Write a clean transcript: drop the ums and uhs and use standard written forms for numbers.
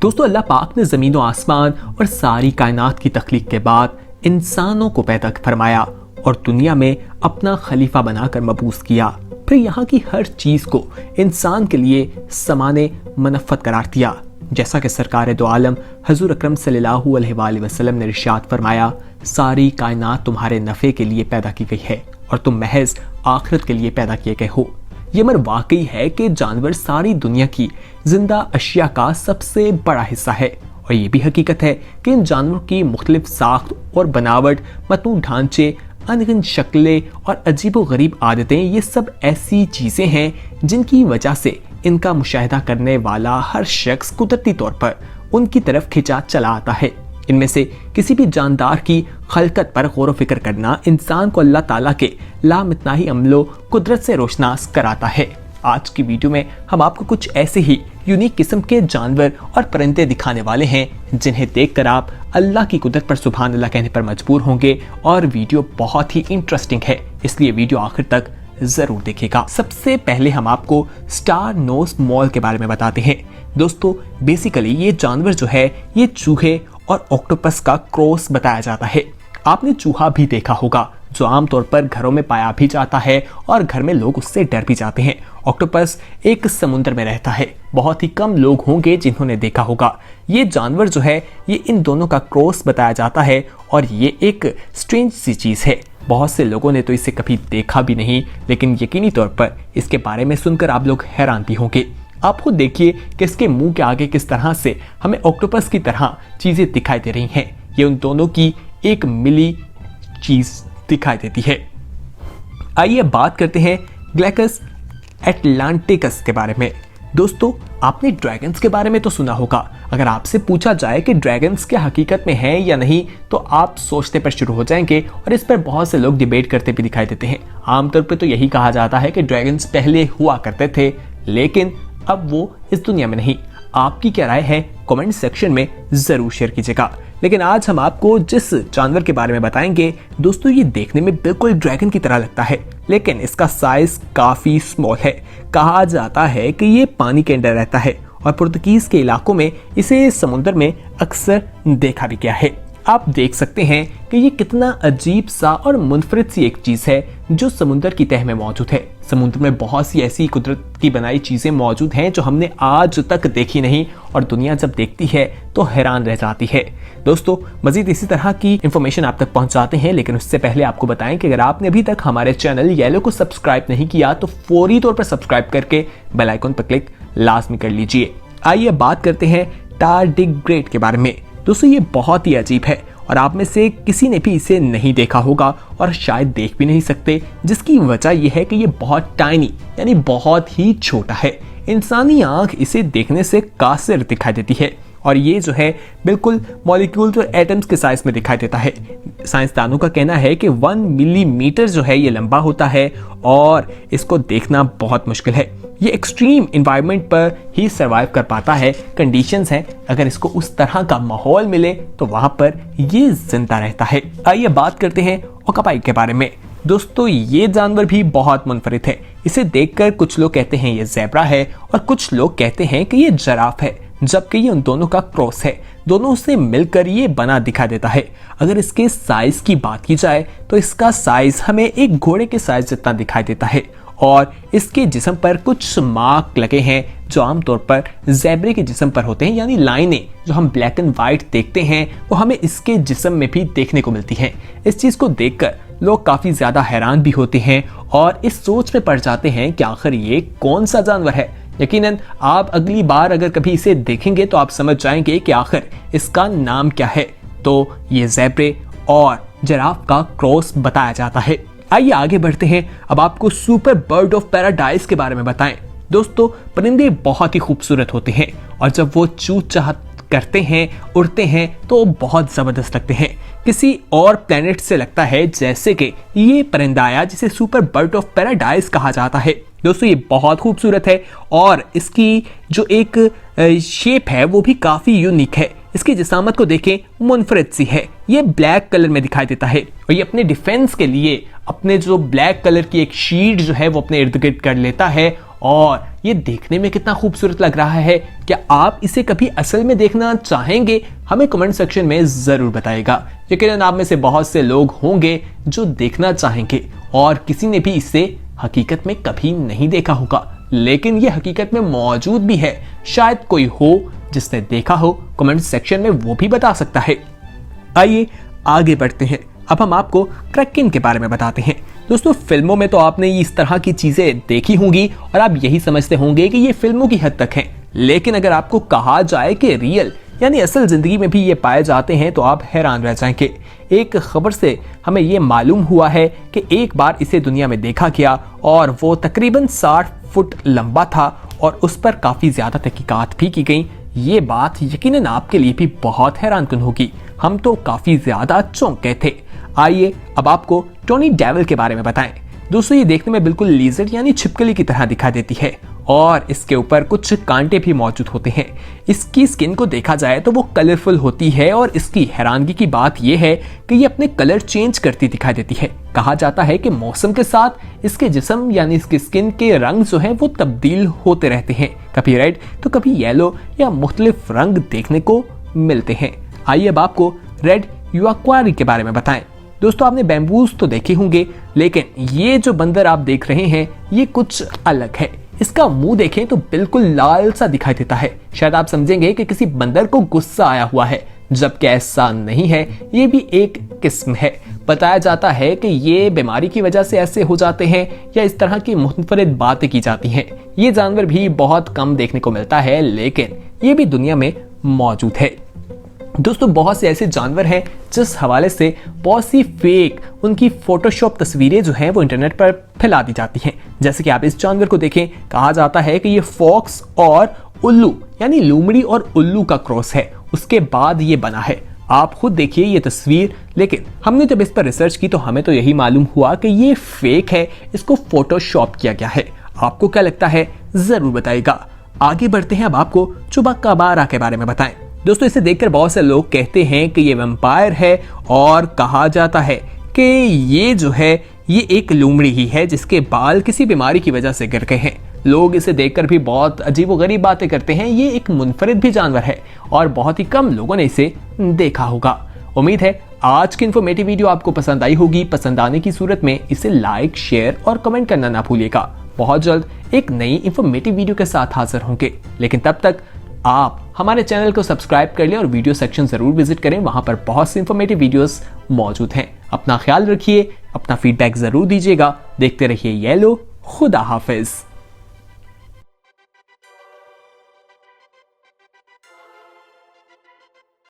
दोस्तों अल्लाह पाक ने ज़मीन और आसमान और सारी कायनात की तख्लीक के बाद इंसानों को पैदा फरमाया और दुनिया में अपना खलीफा बनाकर मबूस किया। फिर यहाँ की हर चीज़ को इंसान के लिए समाने मनफ़त करार दिया। जैसा कि सरकार दो आलम हजूर अकरम सल्लल्लाहु अलैहि वसल्लम ने इरशाद फरमाया, सारी कायनात तुम्हारे नफ़े के लिए पैदा की गई है और तुम महज आखिरत के लिए पैदा किए गए हो। ये अमर वाकई है कि जानवर सारी दुनिया की जिंदा अशिया का सबसे बड़ा हिस्सा है और ये भी हकीकत है कि इन जानवरों की मुख्तलिफ साख्त और बनावट, मतनू ढांचे, अनगिनत शक्लें और अजीबो गरीब आदतें, ये सब ऐसी चीज़ें हैं जिनकी वजह से इनका मुशाहिदा करने वाला हर शख्स कुदरती तौर पर उनकी तरफ खिंचा चला आता है। इनमें से किसी भी जानदार की खलकत पर गौर व फिक्र करना इंसान को अल्लाह ताला के लामितनाही अमलों कुदरत से रोशनास कराता है। आज की वीडियो में हम आपको कुछ ऐसे ही यूनिक किस्म के जानवर और परिंदे दिखाने वाले हैं जिन्हें देखकर आप अल्लाह की कुदरत पर सुभान अल्लाह कहने पर मजबूर होंगे और वीडियो बहुत ही इंटरेस्टिंग है, इसलिए वीडियो आखिर तक जरूर देखेगा। सबसे पहले हम आपको स्टार नोज मॉल के बारे में बताते हैं। दोस्तों बेसिकली ये जानवर जो है ये चूहे और ऑक्टोपस का क्रॉस बताया जाता है। आपने चूहा भी देखा होगा जो आमतौर पर घरों में पाया भी जाता है और घर में लोग उससे डर भी जाते हैं। ऑक्टोपस एक समुद्र में रहता है, बहुत ही कम लोग होंगे जिन्होंने देखा होगा। ये जानवर जो है ये इन दोनों का क्रॉस बताया जाता है और ये एक स्ट्रेंज सी चीज़ है। बहुत से लोगों ने तो इसे कभी देखा भी नहीं, लेकिन यकीनी तौर पर इसके बारे में सुनकर आप लोग हैरान भी होंगे। आप खुद देखिए कि इसके मुंह के आगे किस तरह से हमें ऑक्टोपस की तरह चीज़ें दिखाई दे रही हैं। ये उन दोनों की एक मिली चीज़ दिखाई देती है। आइए बात करते हैं ग्लैकस एटलांटिकस के बारे में। दोस्तों आपने ड्रैगन्स के बारे में तो सुना होगा। अगर आपसे पूछा जाए कि ड्रैगन्स क्या हकीकत में हैं या नहीं तो आप सोचने पर शुरू हो जाएंगे और इस पर बहुत से लोग डिबेट करते भी दिखाई देते हैं। आमतौर पर तो यही कहा जाता है कि ड्रैगन्स पहले हुआ करते थे लेकिन अब वो इस दुनिया में नहीं। आपकी क्या राय है कमेंट सेक्शन में जरूर शेयर कीजिएगा। लेकिन आज हम आपको जिस जानवर के बारे में बताएंगे दोस्तों ये देखने में बिल्कुल ड्रैगन की तरह लगता है लेकिन इसका साइज काफी स्मॉल है। कहा जाता है कि ये पानी के अंदर रहता है और पुर्तगीज के इलाकों में इसे समुद्र में अक्सर देखा भी गया है। आप देख सकते हैं कि ये कितना अजीब सा और मुनफरिद सी एक चीज़ है जो समुद्र की तह में मौजूद है। समुद्र में बहुत सी ऐसी कुदरत की बनाई चीज़ें मौजूद हैं जो हमने आज तक देखी नहीं और दुनिया जब देखती है तो हैरान रह जाती है। दोस्तों मजीद इसी तरह की इंफॉर्मेशन आप तक पहुंचाते हैं, लेकिन उससे पहले आपको बताएं कि अगर आपने अभी तक हमारे चैनल येलो को सब्सक्राइब नहीं किया तो फौरी तौर पर सब्सक्राइब करके बेल आइकन पर क्लिक लाजमी कर लीजिए। आइए बात करते हैं टारडिग्रेड के बारे में। दोस्तों ये बहुत ही अजीब है और आप में से किसी ने भी इसे नहीं देखा होगा और शायद देख भी नहीं सकते, जिसकी वजह यह है कि ये बहुत टाइनी यानी बहुत ही छोटा है। इंसानी आंख इसे देखने से कासिर दिखाई देती है और ये जो है बिल्कुल मॉलिक्यूल्स और एटम्स के साइज में दिखाई देता है। साइंसदानों का कहना है कि 1 मिलीमीटर जो है ये लंबा होता है और इसको देखना बहुत मुश्किल है। ये एक्सट्रीम इन्वायरमेंट पर ही सरवाइव कर पाता है। कंडीशंस हैं अगर इसको उस तरह का माहौल मिले तो वहां पर ये जिंदा रहता है। आइए बात करते हैं ओकापाई के बारे में। दोस्तों ये जानवर भी बहुत मुनफरिद है। इसे देखकर कुछ लोग कहते हैं ये ज़ेब्रा है और कुछ लोग कहते हैं कि ये जिराफ है, जबकि ये उन दोनों का क्रॉस है। दोनों से मिलकर ये बना दिखा देता है। अगर इसके साइज की बात की जाए तो इसका साइज हमें एक घोड़े के साइज जितना दिखाई देता है और इसके जिस्म पर कुछ मार्क लगे हैं जो आमतौर पर ज़ेब्रे के जिस्म पर होते हैं, यानी लाइनें जो हम ब्लैक एंड वाइट देखते हैं वो हमें इसके जिस्म में भी देखने को मिलती हैं। इस चीज़ को देखकर लोग काफ़ी ज़्यादा हैरान भी होते हैं और इस सोच में पड़ जाते हैं कि आखिर ये कौन सा जानवर है। यकीनन आप अगली बार अगर कभी इसे देखेंगे तो आप समझ जाएंगे कि आखिर इसका नाम क्या है। तो ये ज़ेब्रे और जिराफ का क्रॉस बताया जाता है। आइए आगे बढ़ते हैं, अब आपको सुपर बर्ड ऑफ पैराडाइज के बारे में बताएं। दोस्तों परिंदे बहुत ही खूबसूरत होते हैं और जब वो चूँ चाहत करते हैं, उड़ते हैं तो बहुत ज़बरदस्त लगते हैं। किसी और प्लेनेट से लगता है जैसे कि ये परिंदा आया जिसे सुपर बर्ड ऑफ पैराडाइज कहा जाता है। दोस्तों ये बहुत खूबसूरत है और इसकी जो एक शेप है वो भी काफ़ी यूनिक है। इसकी जिसामत को देखें, मुनफरिद सी है। ये ब्लैक कलर में दिखाई देता है और ये अपने डिफेंस के लिए अपने जो ब्लैक कलर की एक शीट जो है वो अपने इर्द गिर्द कर लेता है और ये देखने में कितना खूबसूरत लग रहा है। क्या आप इसे कभी असल में देखना चाहेंगे? हमें कमेंट सेक्शन में जरूर बताइएगा। यकीनन आप में से बहुत से लोग होंगे जो देखना चाहेंगे और किसी ने भी इसे हकीकत में कभी नहीं देखा होगा, लेकिन ये हकीकत में मौजूद भी है। शायद कोई हो जिसने देखा हो, कमेंट सेक्शन में वो भी बता सकता है। आइए आगे बढ़ते हैं। अब हम आपको क्रैकेन के बारे में बताते हैं। दोस्तों, फिल्मों में तो आपने इस तरह की चीजें देखी होंगी और आप यही समझते होंगे कि ये फिल्मों की हद तक हैं। लेकिन अगर आपको कहा जाए कि रियल यानी असल जिंदगी में भी ये पाए जाते हैं तो आप हैरान रह जाएंगे। एक खबर से हमें ये मालूम हुआ है कि एक बार इसे दुनिया में देखा गया और वो तकरीबन 60 फुट लंबा था और उस पर काफी ज्यादा तहकीकात भी की गई। ये बात यकीनन आपके लिए भी बहुत हैरानकुन होगी। हम तो काफी ज्यादा चौंक गए थे। आइए अब आपको टोनी डेविल के बारे में बताएं। दोस्तों, ये देखने में बिल्कुल लिजर्ड यानी छिपकली की तरह दिखाई देती है और इसके ऊपर कुछ कांटे भी मौजूद होते हैं। इसकी स्किन को देखा जाए तो वो कलरफुल होती है और इसकी हैरानगी की बात यह है कि ये अपने कलर चेंज करती दिखाई देती है। कहा जाता है कि मौसम के साथ इसके जिस्म यानी इसकी स्किन के रंग जो है वो तब्दील होते रहते हैं, कभी रेड तो कभी येलो या मुख्तलिफ रंग देखने को मिलते हैं। आइए अब आपको रेड यूआक्वारी के बारे में बताएं। दोस्तों, आपने बैम्बूस तो देखे होंगे, लेकिन ये जो बंदर आप देख रहे हैं ये कुछ अलग है। इसका मुंह देखें तो बिल्कुल लाल सा दिखाई देता है। शायद आप समझेंगे कि किसी बंदर को गुस्सा आया हुआ है, जबकि ऐसा नहीं है। ये भी एक किस्म है। बताया जाता है कि ये बीमारी की वजह से ऐसे हो जाते हैं या इस तरह की मुनफरिद बातें की जाती हैं। ये जानवर भी बहुत कम देखने को मिलता है, लेकिन ये भी दुनिया में मौजूद है। दोस्तों, बहुत से ऐसे जानवर हैं जिस हवाले से बहुत सी फेक उनकी फोटोशॉप तस्वीरें जो हैं वो इंटरनेट पर फैला दी जाती हैं। जैसे कि आप इस जानवर को देखें, कहा जाता है कि ये फॉक्स और उल्लू यानी लोमड़ी और उल्लू का क्रॉस है, उसके बाद ये बना है। आप खुद देखिए ये तस्वीर। लेकिन हमने जब इस पर रिसर्च की तो हमें तो यही मालूम हुआ कि ये फेक है, इसको फोटोशॉप किया गया है। आपको क्या लगता है, जरूर बताइएगा। आगे बढ़ते हैं, अब आपको चुबाकाबारा के बारे में बताएं। दोस्तों, इसे देखकर बहुत से लोग कहते हैं कि ये वैम्पायर है और कहा जाता है कि ये जो है ये एक लोमड़ी ही है जिसके बाल किसी बीमारी की वजह से गिर गए हैं। लोग इसे देखकर भी बहुत अजीबोगरीब बातें करते हैं। ये एक मुनफरिद भी जानवर है और बहुत ही कम लोगों ने इसे देखा होगा। उम्मीद है आज की इन्फॉर्मेटिव वीडियो आपको पसंद आई होगी। पसंद आने की सूरत में इसे लाइक, शेयर और कमेंट करना ना भूलिएगा। बहुत जल्द एक नई इन्फॉर्मेटिव वीडियो के साथ हाजिर होंगे, लेकिन तब तक आप हमारे चैनल को सब्सक्राइब कर लें और वीडियो सेक्शन जरूर विजिट करें। वहां पर बहुत सी इंफॉर्मेटिव वीडियोस मौजूद हैं। अपना ख्याल रखिए, अपना फीडबैक जरूर दीजिएगा। देखते रहिए येलो। खुदा हाफिज।